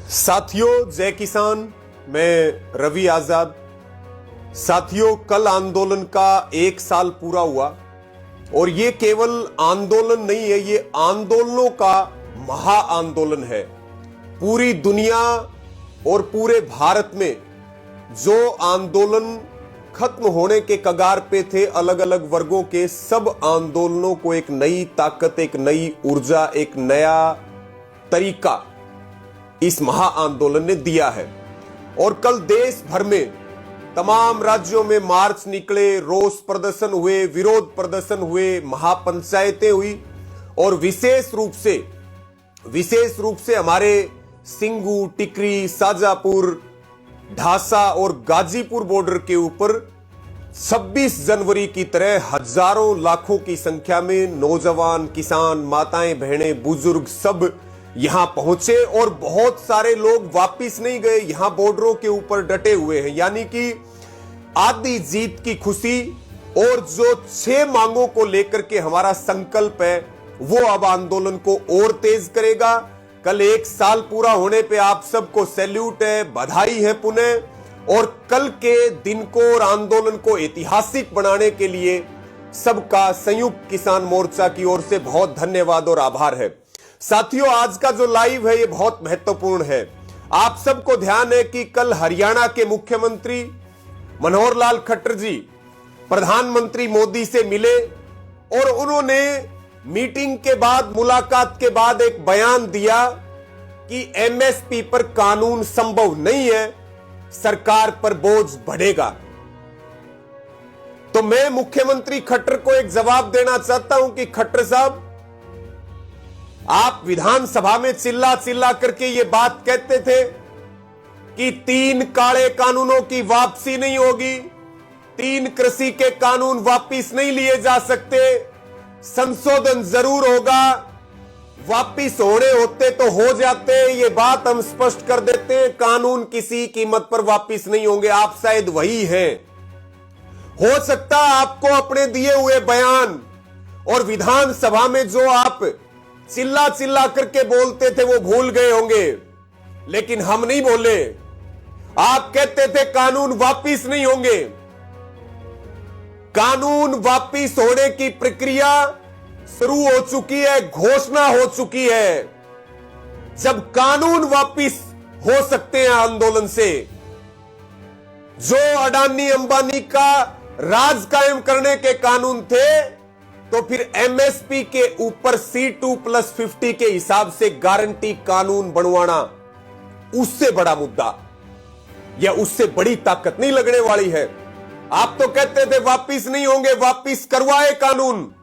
साथियों, जय किसान। मैं रवि आजाद। साथियों, कल आंदोलन का 1 साल पूरा हुआ और ये केवल आंदोलन नहीं है, ये आंदोलनों का महा आंदोलन है। पूरी दुनिया और पूरे भारत में जो आंदोलन खत्म होने के कगार पे थे, अलग अलग वर्गों के सब आंदोलनों को एक नई ताकत, एक नई ऊर्जा, एक नया तरीका इस महा आंदोलन ने दिया है। और कल देश भर में तमाम राज्यों में मार्च निकले, रोष प्रदर्शन हुए, विरोध प्रदर्शन हुए, महापंचायतें हुई और विशेष रूप से हमारे सिंगू, टिकरी, शाजापुर, ढासा और गाजीपुर बॉर्डर के ऊपर 26 जनवरी की तरह हजारों लाखों की संख्या में नौजवान, किसान, माताएं, बहनें, बुजुर्ग सब यहां पहुंचे और बहुत सारे लोग वापिस नहीं गए, यहां बॉर्डरों के ऊपर डटे हुए हैं। यानी कि आधी जीत की खुशी और जो 6 मांगों को लेकर के हमारा संकल्प है वो अब आंदोलन को और तेज करेगा। कल 1 साल पूरा होने पे आप सबको सैल्यूट है, बधाई है पुनः। और कल के दिन को और आंदोलन को ऐतिहासिक बनाने के लिए सबका संयुक्त किसान मोर्चा की ओर से बहुत धन्यवाद और आभार है। साथियों, आज का जो लाइव है ये बहुत महत्वपूर्ण है। आप सबको ध्यान है कि कल हरियाणा के मुख्यमंत्री मनोहर लाल खट्टर जी प्रधानमंत्री मोदी से मिले और उन्होंने मीटिंग के बाद, मुलाकात के बाद एक बयान दिया कि एमएसपी पर कानून संभव नहीं है, सरकार पर बोझ बढ़ेगा। तो मैं मुख्यमंत्री खट्टर को एक जवाब देना चाहता हूं कि खट्टर साहब, आप विधानसभा में चिल्ला चिल्ला करके ये बात कहते थे कि 3 काले कानूनों की वापसी नहीं होगी, 3 कृषि के कानून वापिस नहीं लिए जा सकते, संशोधन जरूर होगा, वापिस होने होते तो हो जाते, ये बात हम स्पष्ट कर देते हैं, कानून किसी कीमत पर वापिस नहीं होंगे। आप शायद वही हैं। हो सकता आपको अपने दिए हुए बयान और विधानसभा में जो आप चिल्ला चिल्ला करके बोलते थे वो भूल गए होंगे, लेकिन हम नहीं बोले। आप कहते थे कानून वापिस नहीं होंगे। कानून वापिस होने की प्रक्रिया शुरू हो चुकी है, घोषणा हो चुकी है। जब कानून वापिस हो सकते हैं आंदोलन से, जो अडानी अंबानी का राज कायम करने के कानून थे, तो फिर एमएसपी के ऊपर C2+50 के हिसाब से गारंटी कानून बनवाना उससे बड़ा मुद्दा या उससे बड़ी ताकत नहीं लगने वाली है। आप तो कहते थे वापिस नहीं होंगे, वापिस करवाए कानून,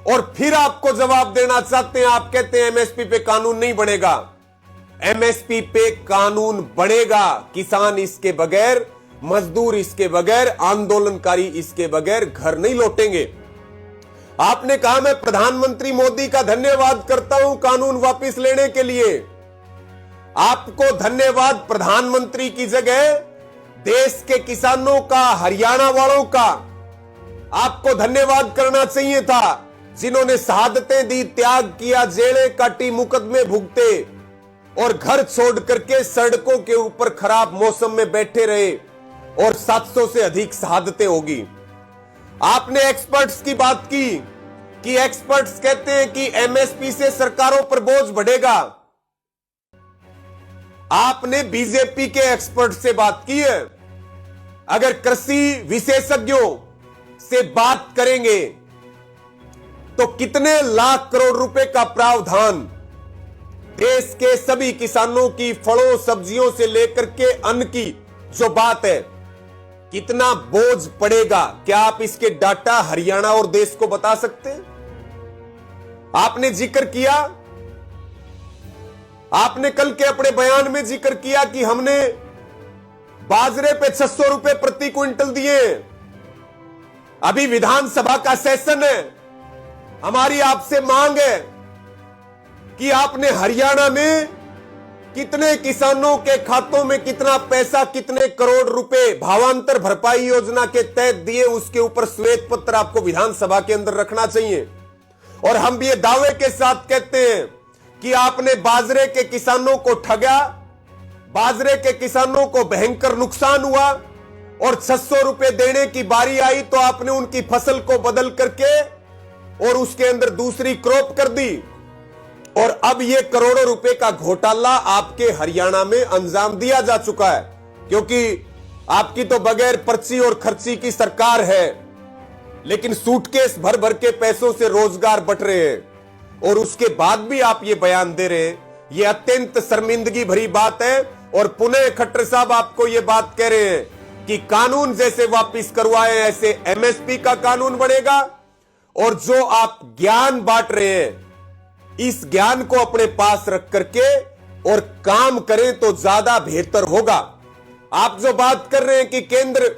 और फिर आपको जवाब देना चाहते हैं। आप कहते हैं एमएसपी पे कानून नहीं बनेगा। एमएसपी पे कानून बनेगा। किसान इसके बगैर, मजदूर इसके बगैर, आंदोलनकारी इसके बगैर घर नहीं लौटेंगे। आपने कहा मैं प्रधानमंत्री मोदी का धन्यवाद करता हूं कानून वापस लेने के लिए। आपको धन्यवाद प्रधानमंत्री की जगह देश के किसानों का, हरियाणा वालों का आपको धन्यवाद करना चाहिए था, जिन्होंने शहादतें दी, त्याग किया, जेलें काटी, मुकदमे भुगते और घर छोड़ करके सड़कों के ऊपर खराब मौसम में बैठे रहे और 700 से अधिक शहादतें होगी। आपने एक्सपर्ट्स की बात की कि एक्सपर्ट्स कहते हैं कि एमएसपी से सरकारों पर बोझ बढ़ेगा। आपने बीजेपी के एक्सपर्ट से बात की है। अगर कृषि विशेषज्ञों से बात करेंगे तो कितने लाख करोड़ रुपए का प्रावधान देश के सभी किसानों की, फलों सब्जियों से लेकर के अन्न की जो बात है, कितना बोझ पड़ेगा? क्या आप इसके डाटा हरियाणा और देश को बता सकते हैं? आपने जिक्र किया, आपने कल के अपने बयान में जिक्र किया कि हमने बाजरे पे 600 रुपए प्रति क्विंटल दिए। अभी विधानसभा का सेशन है, हमारी आपसे मांग है कि आपने हरियाणा में कितने किसानों के खातों में कितना पैसा, कितने करोड़ रुपए भावांतर भरपाई योजना के तहत दिए, उसके ऊपर श्वेत पत्र आपको विधानसभा के अंदर रखना चाहिए। और हम भी ये दावे के साथ कहते हैं कि आपने बाजरे के किसानों को ठगा, बाजरे के किसानों को भयंकर नुकसान हुआ और 600 रुपए देने की बारी आई तो आपने उनकी फसल को बदल करके और उसके अंदर दूसरी क्रॉप कर दी। और अब यह करोड़ों रुपए का घोटाला आपके हरियाणा में अंजाम दिया जा चुका है, क्योंकि आपकी तो बगैर पर्ची और खर्ची की सरकार है, लेकिन सूटकेस भर भर के पैसों से रोजगार बट रहे हैं और उसके बाद भी आप ये बयान दे रहे हैं। ये अत्यंत शर्मिंदगी भरी बात है। और पुनः खट्टर साहब आपको ये बात कह रहे हैं कि कानून जैसे वापस करवाए ऐसे एमएसपी का कानून बनेगा, और जो आप ज्ञान बांट रहे हैं इस ज्ञान को अपने पास रख करके और काम करें तो ज्यादा बेहतर होगा। आप जो बात कर रहे हैं कि केंद्र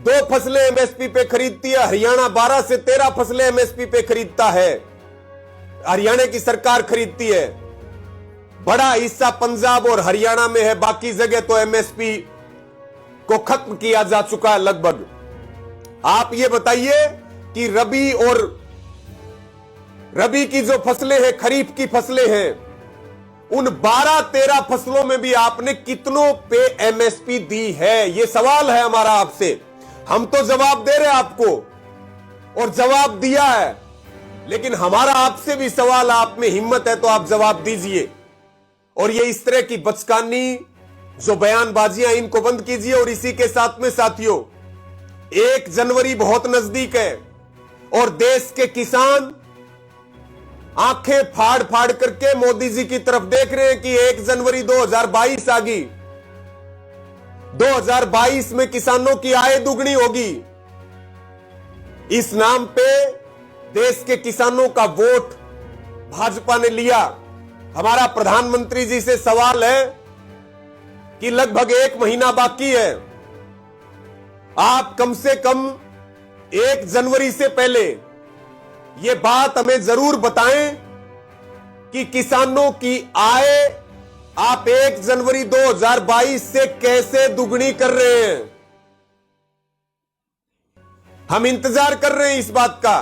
2 फसलें एमएसपी पे खरीदती है, हरियाणा 12 से 13 फसलें एमएसपी पे खरीदता है, हरियाणा की सरकार खरीदती है। बड़ा हिस्सा पंजाब और हरियाणा में है, बाकी जगह तो एमएसपी को खत्म किया जा चुका है लगभग। आप ये बताइए कि रबी की जो फसलें हैं, खरीफ की फसलें हैं, उन 12-13 फसलों में भी आपने कितनों पे एमएसपी दी है? ये सवाल है हमारा आपसे। हम तो जवाब दे रहे हैं आपको और जवाब दिया है, लेकिन हमारा आपसे भी सवाल, आप में हिम्मत है तो आप जवाब दीजिए। और ये इस तरह की बचकानी जो बयानबाजियां, इनको बंद कीजिए। और इसी के साथ में साथियों, 1 जनवरी बहुत नजदीक है और देश के किसान आंखें फाड़ फाड़ करके मोदी जी की तरफ देख रहे हैं कि 1 जनवरी 2022 आ गई। 2022 में किसानों की आय दुगनी होगी। इस नाम पे देश के किसानों का वोट भाजपा ने लिया। हमारा प्रधानमंत्री जी से सवाल है कि लगभग 1 महीना बाकी है, आप कम से कम 1 जनवरी से पहले ये बात हमें जरूर बताएं कि किसानों की आय आप 1 जनवरी 2022 से कैसे दुगनी कर रहे हैं। हम इंतजार कर रहे हैं इस बात का।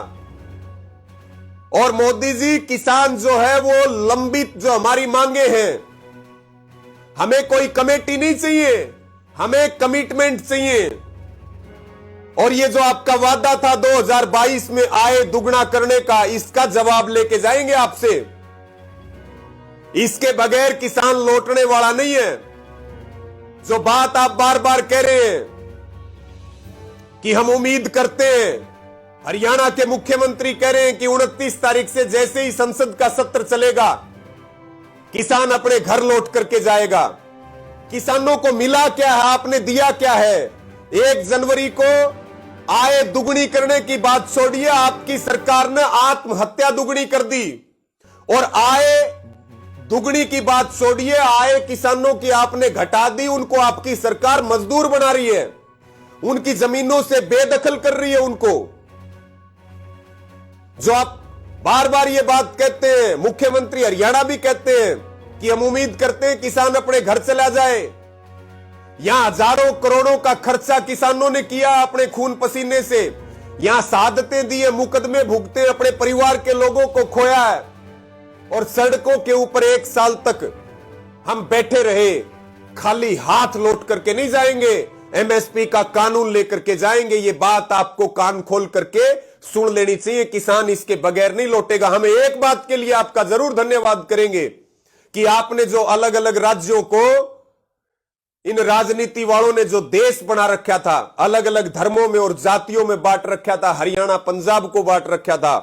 और मोदी जी, किसान जो है वो लंबित जो हमारी मांगे हैं, हमें कोई कमेटी नहीं चाहिए, हमें कमिटमेंट चाहिए। और ये जो आपका वादा था 2022 में आय दुगना करने का, इसका जवाब लेके जाएंगे आपसे। इसके बगैर किसान लौटने वाला नहीं है। जो बात आप बार बार कह रहे हैं कि हम उम्मीद करते हैं, हरियाणा के मुख्यमंत्री कह रहे हैं कि 29 तारीख से जैसे ही संसद का सत्र चलेगा, किसान अपने घर लौट करके जाएगा। किसानों को मिला क्या है, आपने दिया क्या है? 1 जनवरी को आय दुगनी करने की बात छोड़िए, आपकी सरकार ने आत्महत्या दुगनी कर दी। और आय दुगनी की बात छोड़िए, आय किसानों की आपने घटा दी। उनको आपकी सरकार मजदूर बना रही है, उनकी जमीनों से बेदखल कर रही है उनको। जो आप बार बार ये बात कहते हैं, मुख्यमंत्री हरियाणा भी कहते हैं कि हम उम्मीद करते हैं किसान अपने घर चला जाए। यहां हजारों करोड़ों का खर्चा किसानों ने किया अपने खून पसीने से, यहां शहादतें दी है, मुकदमे भुगते, अपने परिवार के लोगों को खोया है। और सड़कों के ऊपर 1 साल तक हम बैठे रहे, खाली हाथ लौट करके नहीं जाएंगे, एमएसपी का कानून लेकर के जाएंगे। ये बात आपको कान खोल करके सुन लेनी चाहिए। किसान इसके बगैर नहीं लौटेगा। हमें एक बात के लिए आपका जरूर धन्यवाद करेंगे कि आपने जो अलग अलग राज्यों को, इन राजनीति वालों ने जो देश बना रखा था, अलग अलग धर्मों में और जातियों में बांट रखा था, हरियाणा पंजाब को बांट रखा था,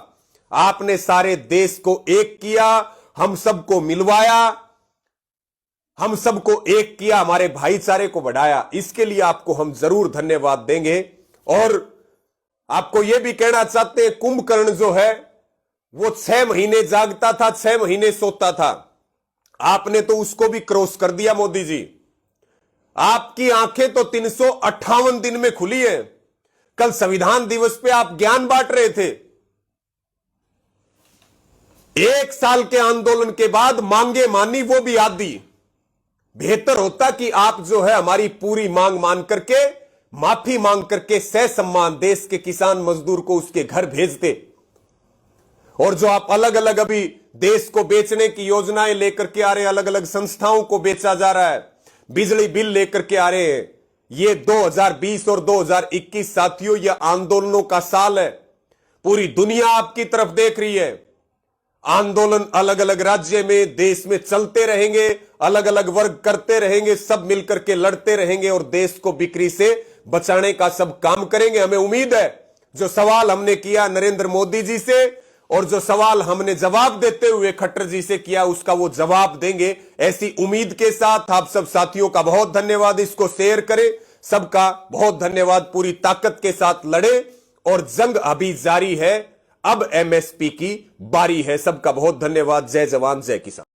आपने सारे देश को एक किया, हम सबको मिलवाया, हम सबको एक किया, हमारे भाईचारे को बढ़ाया। इसके लिए आपको हम जरूर धन्यवाद देंगे। और आपको यह भी कहना चाहते हैं, कुंभकर्ण जो है वो 6 महीने जागता था, 6 महीने सोता था। आपने तो उसको भी क्रॉस कर दिया मोदी जी। आपकी आंखें तो 358 दिन में खुली है। कल संविधान दिवस पे आप ज्ञान बांट रहे थे। 1 साल के आंदोलन के बाद मांगे मानी, वो भी आधी। बेहतर होता कि आप जो है हमारी पूरी मांग मान करके, माफी मांग करके ससम्मान देश के किसान मजदूर को उसके घर भेजते। और जो आप अलग अलग अभी देश को बेचने की योजनाएं लेकर के आ रहे, अलग अलग संस्थाओं को बेचा जा रहा है, बिजली बिल लेकर के आ रहे हैं। ये 2020 और 2021 साथियों, यह आंदोलनों का साल है। पूरी दुनिया आपकी तरफ देख रही है। आंदोलन अलग अलग राज्य में, देश में चलते रहेंगे, अलग अलग वर्ग करते रहेंगे, सब मिलकर के लड़ते रहेंगे और देश को बिक्री से बचाने का सब काम करेंगे। हमें उम्मीद है जो सवाल हमने किया नरेंद्र मोदी जी से और जो सवाल हमने जवाब देते हुए खट्टर जी से किया, उसका वो जवाब देंगे। ऐसी उम्मीद के साथ आप सब साथियों का बहुत धन्यवाद। इसको शेयर करें। सबका बहुत धन्यवाद। पूरी ताकत के साथ लड़े और जंग अभी जारी है। अब एमएसपी की बारी है। सबका बहुत धन्यवाद। जय जवान जय किसान।